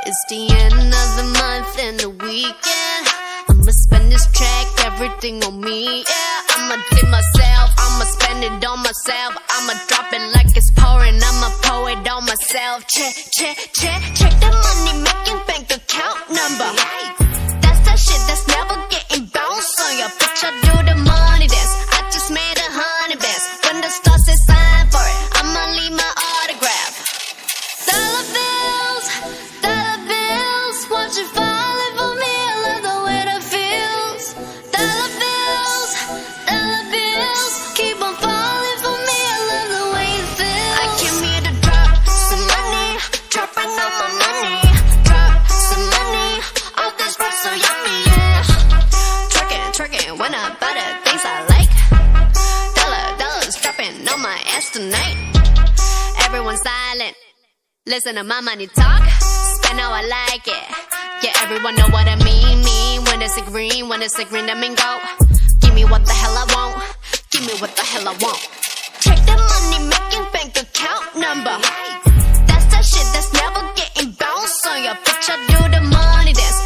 It's the end of the month and the weekend. I'ma spend this check, everything on me, yeah. I'ma tip myself, I'ma spend it on myself. I'ma drop it like it's pouring, I'ma pour it on myself. Check the money making bank account number. That's that shit that's never getting bounced on your bitch. I do the money dance, I just made 100 bands. When the star says sign for it, I'ma leave my autograph. Dollar bills, won't you falling for me? I love the way that feels. Dollar bills, keep on falling for me. I love the way it feels. I came here to drop some money, dropping all my money. Drop some money, all this rap so yummy, yeah. Twerking, when I buy the things I like. Dollars dropping on my ass tonight. Everyone silent, listen to my money talk. Spend how I like it. Yeah, everyone know what I mean. When it's a green, that mean go. Give me what the hell I want. Give me what the hell I want. Check the money making bank account number. That's that shit that's never getting bounced on your bitch. I do the money dance,